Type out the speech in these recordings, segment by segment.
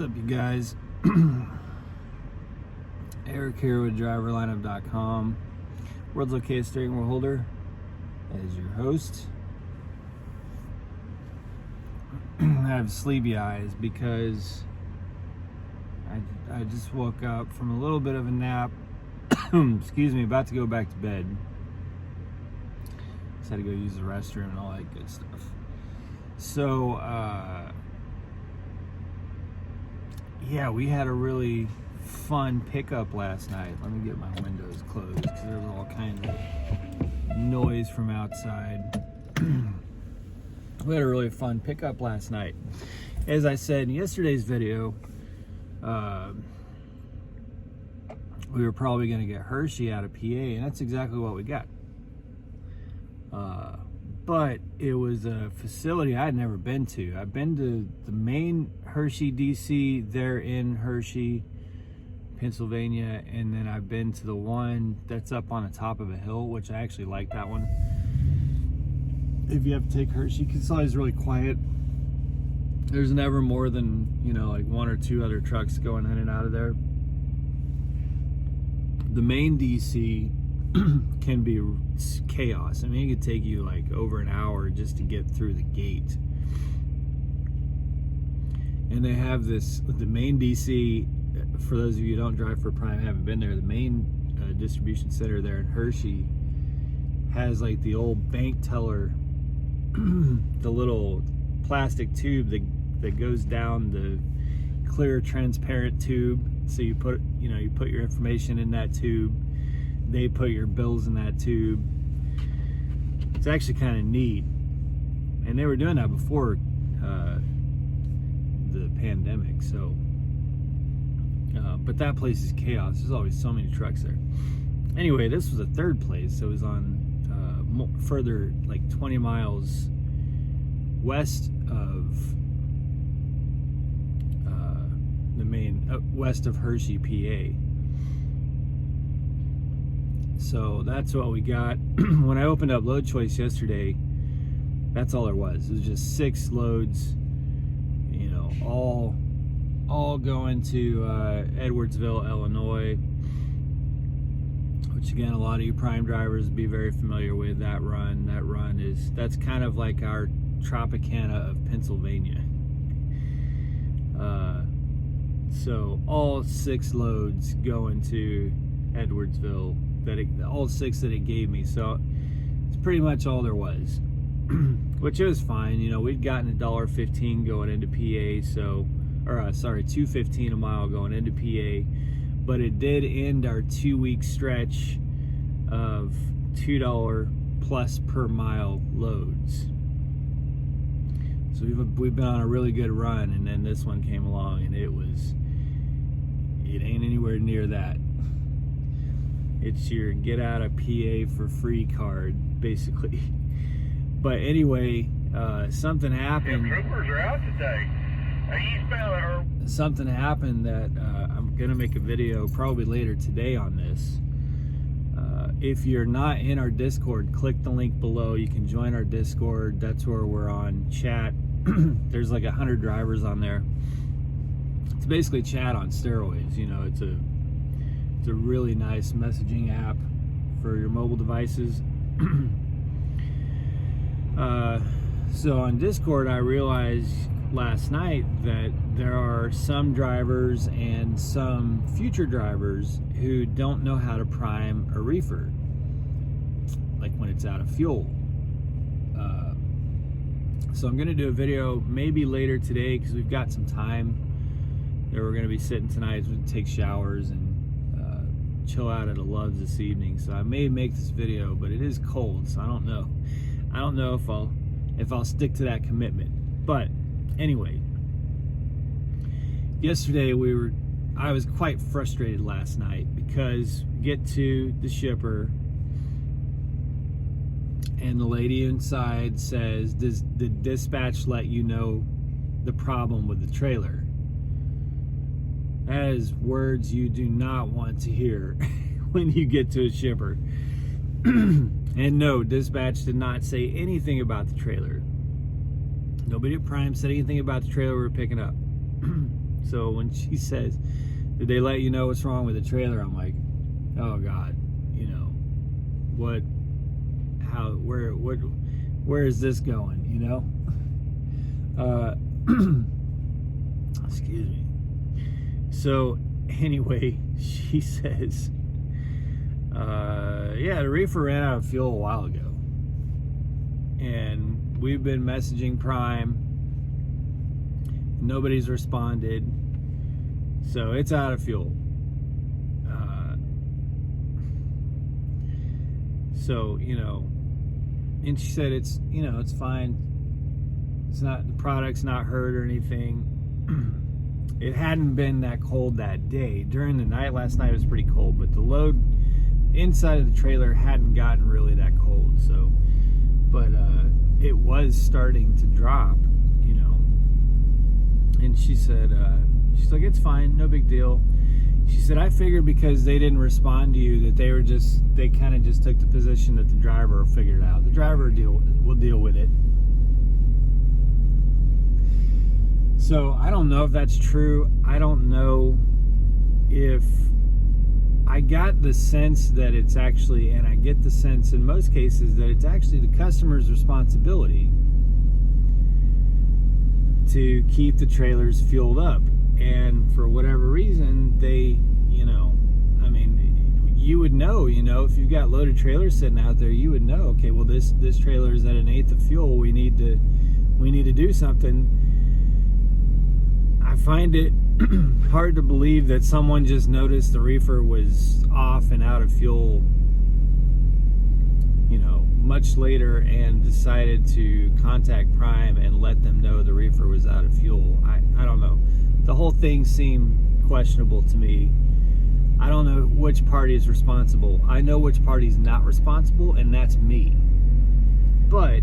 What's up, you guys? Eric here with driverlineup.com. World's okay steering wheel holder as your host. I have sleepy eyes because I just woke up from a little bit of a nap. Excuse me, about to go back to bed. Just had to go use the restroom and all that good stuff. So, yeah, we had a really fun pickup last night. Let me get my windows closed because there's all kinds of noise from outside. We had a really fun pickup last night. As I said in yesterday's video, we were probably going to get Hershey out of PA, and that's exactly what we got. But it was a facility I'd never been to. I've been to the main Hershey DC there in Hershey, Pennsylvania, and then I've been to the one that's up on the top of a hill, which I actually like that one. If you have to take Hershey, because it's always really quiet. There's never more than, like one or two other trucks going in and out of there. The main DC can be chaos. I mean, it could take you like over an hour just to get through the gate. And they have the main DC, for those of you who don't drive for Prime, haven't been there, the main distribution center there in Hershey has like the old bank teller, the little plastic tube that goes down the clear transparent tube. So you put your information in that tube. They put your bills in that tube. It's actually kind of neat. And they were doing that before the pandemic. So, but that place is chaos. There's always so many trucks there. Anyway, this was a third place. So it was on further, like 20 miles west of the main, west of Hershey, PA. So that's what we got. When I opened up Load Choice yesterday, that's all there was. It was just 6 loads, all going to Edwardsville, Illinois, which again, a lot of you Prime drivers would be very familiar with that run. That's kind of like our Tropicana of Pennsylvania. So all 6 loads going to Edwardsville, all 6 that it gave me. So it's pretty much all there was, which is fine. We'd gotten $1.15 going into PA, $2.15 a mile going into PA, but it did end our 2-week stretch of $2 plus per mile loads. So we've been on a really good run, and then this one came along, and it ain't anywhere near that. It's your get out of PA for free card, basically. But anyway, something happened. Yeah, troopers are out today. Something happened that I'm gonna make a video probably later today on this. If you're not in our Discord, click the link below. You can join our Discord. That's where we're on chat. There's like 100 drivers on there. It's basically chat on steroids. It's a really nice messaging app for your mobile devices. So on Discord, I realized last night that there are some drivers and some future drivers who don't know how to prime a reefer, like when it's out of fuel. So I'm going to do a video maybe later today because we've got some time. We're going to be sitting tonight, so we can take showers and chill out at a Love's this evening. So I may make this video, but it is cold, so I don't know if I'll stick to that commitment. But anyway, yesterday I was quite frustrated last night because we get to the shipper and the lady inside says, "Does the dispatch let you know the problem with the trailer?" That is words you do not want to hear when you get to a shipper. And no, dispatch did not say anything about the trailer. Nobody at Prime said anything about the trailer we were picking up. So when she says, did they let you know what's wrong with the trailer? I'm like, oh God, what, how, where is this going, excuse me. So anyway, she says, yeah, the reefer ran out of fuel a while ago. And we've been messaging Prime. Nobody's responded. So it's out of fuel. So, and she said it's fine. It's not, the product's not hurt or anything. It hadn't been that cold that day. During the night, last night it was pretty cold, but the load inside of the trailer hadn't gotten really that cold. So, but it was starting to drop, and she said, she's like, it's fine, no big deal. She said, I figured because they didn't respond to you that they kind of just took the position that the driver will figure it out. The driver will deal with it. So I don't know if that's true. I don't know if, I got the sense that it's actually, and I get the sense in most cases that it's actually the customer's responsibility to keep the trailers fueled up. And for whatever reason, they, you would know, if you've got loaded trailers sitting out there, you would know, okay, well, this trailer is at 1/8 of fuel. We need to do something. I find it hard to believe that someone just noticed the reefer was off and out of fuel, much later and decided to contact Prime and let them know the reefer was out of fuel. I don't know. The whole thing seemed questionable to me. I don't know which party is responsible. I know which party is not responsible, and that's me. But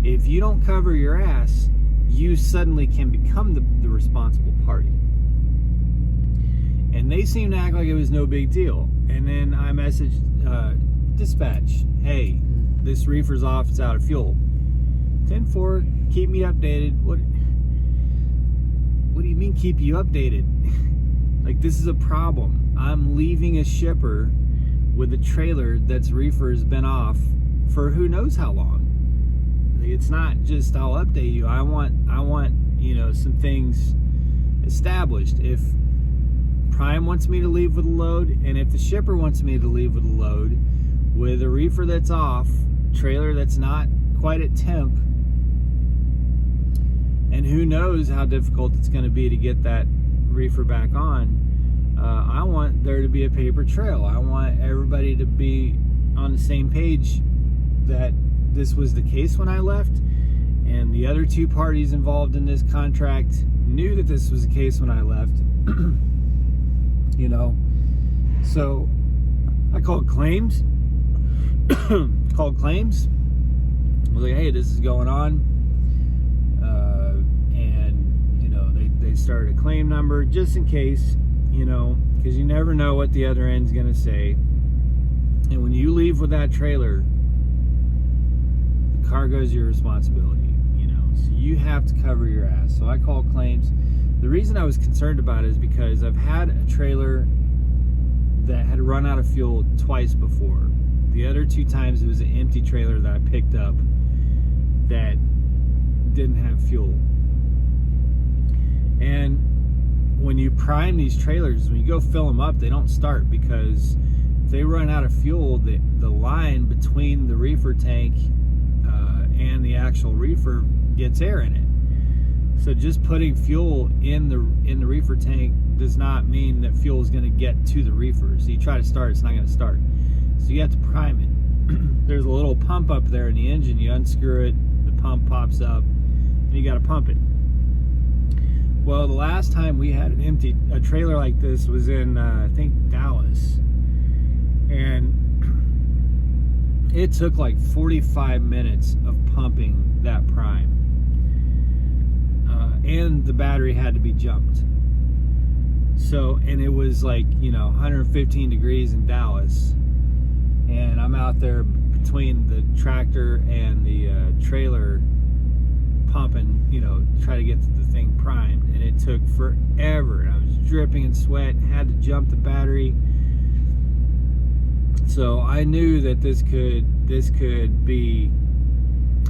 if you don't cover your ass, you suddenly can become the responsible party. And they seem to act like it was no big deal. And then I messaged dispatch, hey, this reefer's off, it's out of fuel. 10-4, keep me updated. What do you mean keep you updated? Like, this is a problem. I'm leaving a shipper with a trailer that's reefer has been off for who knows how long. It's not just I'll update you. I want some things established. If Prime wants me to leave with a load, and if the shipper wants me to leave with a load with a reefer that's off, trailer that's not quite at temp, and who knows how difficult it's going to be to get that reefer back on, I want there to be a paper trail. I want everybody to be on the same page that this was the case when I left, and the other two parties involved in this contract knew that this was the case when I left. So I called claims. I was like, hey, this is going on, and they started a claim number just in case, because you never know what the other end's gonna say. And when you leave with that trailer, the cargo's your responsibility, so you have to cover your ass. So I called claims. The reason I was concerned about it is because I've had a trailer that had run out of fuel twice before. The other two times it was an empty trailer that I picked up that didn't have fuel. And when you prime these trailers, when you go fill them up, they don't start, because if they run out of fuel, the line between the reefer tank and the actual reefer gets air in it. So just putting fuel in the reefer tank does not mean that fuel is going to get to the reefer. So you try to start, it's not going to start. So you have to prime it. There's a little pump up there in the engine. You unscrew it, the pump pops up, and you got to pump it. Well, the last time we had a trailer like this was in, I think, Dallas. And it took like 45 minutes of pumping that prime. And the battery had to be jumped. So, and it was like, 115 degrees in Dallas. And I'm out there between the tractor and the trailer pump and, you know, try to get the thing primed. And it took forever. And I was dripping in sweat, had to jump the battery. So I knew that this could be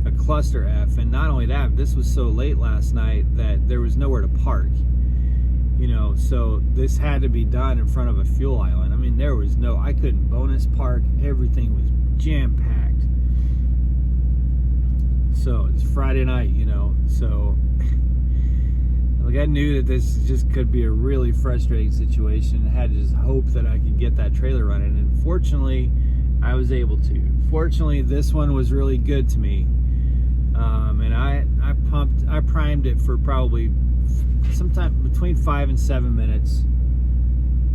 a cluster F. And not only that, this was so late last night that there was nowhere to park. You know, so this had to be done in front of a fuel island. I mean, I couldn't bonus park. Everything was jam-packed. So it's Friday night, you know, so like I knew that this just could be a really frustrating situation. I had to just hope that I could get that trailer running, and fortunately I was able to. Fortunately, this one was really good to me, and I primed it for probably sometime between 5 and 7 minutes.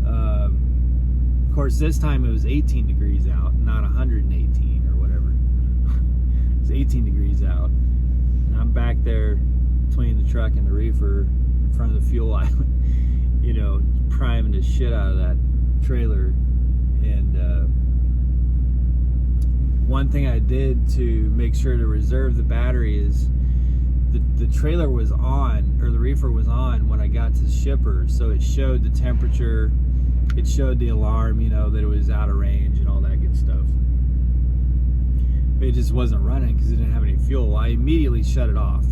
Of course, this time it was 18 degrees out, not 118 or whatever. It was 18 degrees out, and I'm back there between the truck and the reefer in front of the fuel island, you know, priming the shit out of that trailer. And one thing I did to make sure to reserve the battery is the trailer was on, or the reefer was on when I got to the shipper, so it showed the temperature, it showed the alarm, you know, that it was out of range and all that good stuff. But it just wasn't running because it didn't have any fuel. I immediately shut it off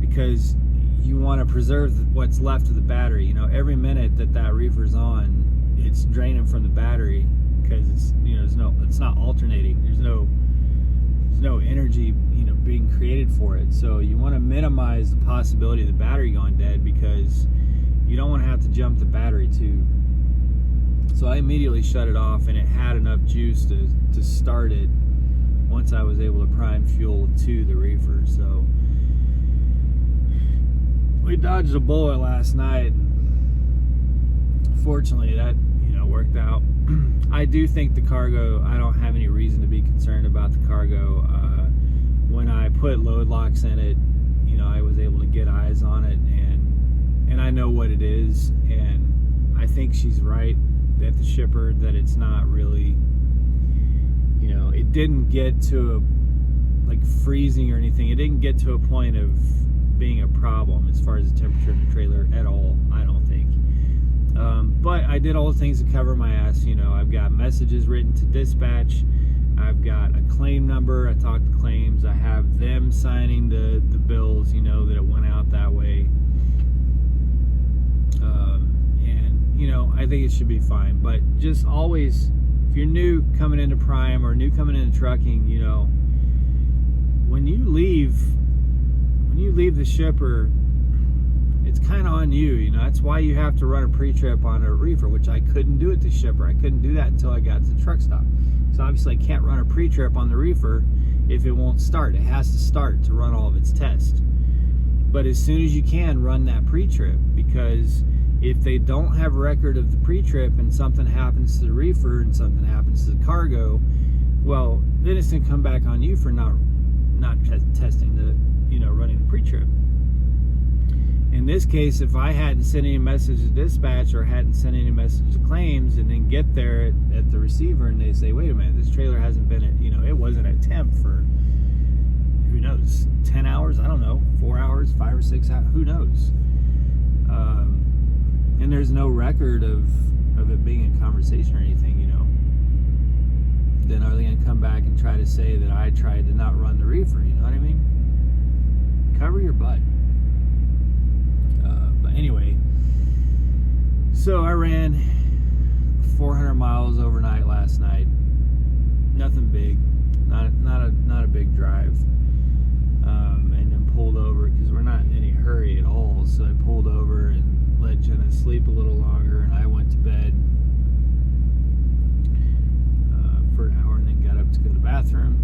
because you want to preserve what's left of the battery. You know, every minute that reefer's on, it's draining from the battery because it's, you know, it's not alternating. There's no energy, you know, being created for it. So you want to minimize the possibility of the battery going dead because you don't want to have to jump the battery too. So I immediately shut it off, and it had enough juice to start it once I was able to prime fuel to the reefer. So we dodged a bullet last night. Fortunately, that, you know, worked out. I do think the cargo, I don't have any reason to be concerned about the cargo. When I put load locks in it, you know, I was able to get eyes on it, and I know what it is, and I think she's right at the shipper that it's not really, you know, it didn't get to like freezing or anything. It didn't get to a point of being a problem as far as the temperature in the trailer at all, I don't think. But I did all the things to cover my ass. You know, I've got messages written to dispatch. I've got a claim number. I talked to claims. I have them signing the bills, you know, that it went out that way. And, you know, I think it should be fine. But just always, if you're new coming into Prime or new coming into trucking, you know, when you leave the shipper, it's kind of on you, you know. That's why you have to run a pre-trip on a reefer, which I couldn't do at the shipper. I couldn't do that until I got to the truck stop. So obviously I can't run a pre-trip on the reefer if it won't start. It has to start to run all of its tests. But as soon as you can, run that pre-trip, because if they don't have a record of the pre-trip and something happens to the reefer and something happens to the cargo, well, then it's going to come back on you for not testing the, you know, running the pre-trip. In this case, if I hadn't sent any message to dispatch or hadn't sent any message to claims, and then get there at the receiver and they say, wait a minute, this trailer hasn't been at, you know, it wasn't at temp for, who knows, 10 hours, I don't know, 4 hours, 5 or 6 hours, who knows? And there's no record of it being in conversation or anything, you know. Then are they going to come back and try to say that I tried to not run the reefer, you know what I mean? Cover your butt. But anyway, so I ran 400 miles overnight last night. Nothing big, not a big drive. And then pulled over because we're not in any hurry at all. So I pulled over and let Jenna sleep a little longer, and I went to bed for an hour, and then got up to go to the bathroom.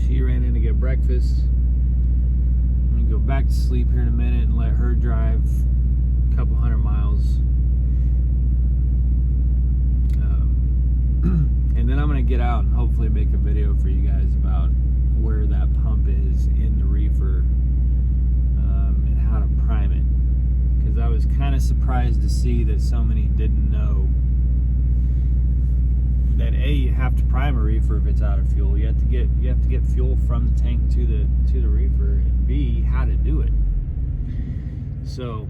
She ran in to get breakfast. I'm gonna go back to sleep here in a minute and let her drive a couple 100 miles. And then I'm gonna get out and hopefully make a video for you guys about where that pump is in the reefer, and how to prime it. Because I was kind of surprised to see that so many didn't know that A, you have to prime a reefer if it's out of fuel. You have to get fuel from the tank to the reefer, and B, how to do it. So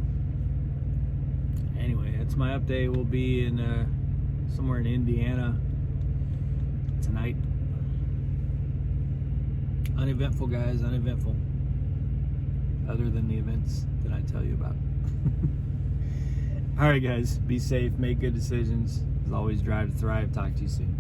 anyway, that's my update. We'll be in somewhere in Indiana tonight. Uneventful, guys, uneventful. Other than the events that I tell you about. All right, guys, be safe, make good decisions. As always, drive to thrive. Talk to you soon.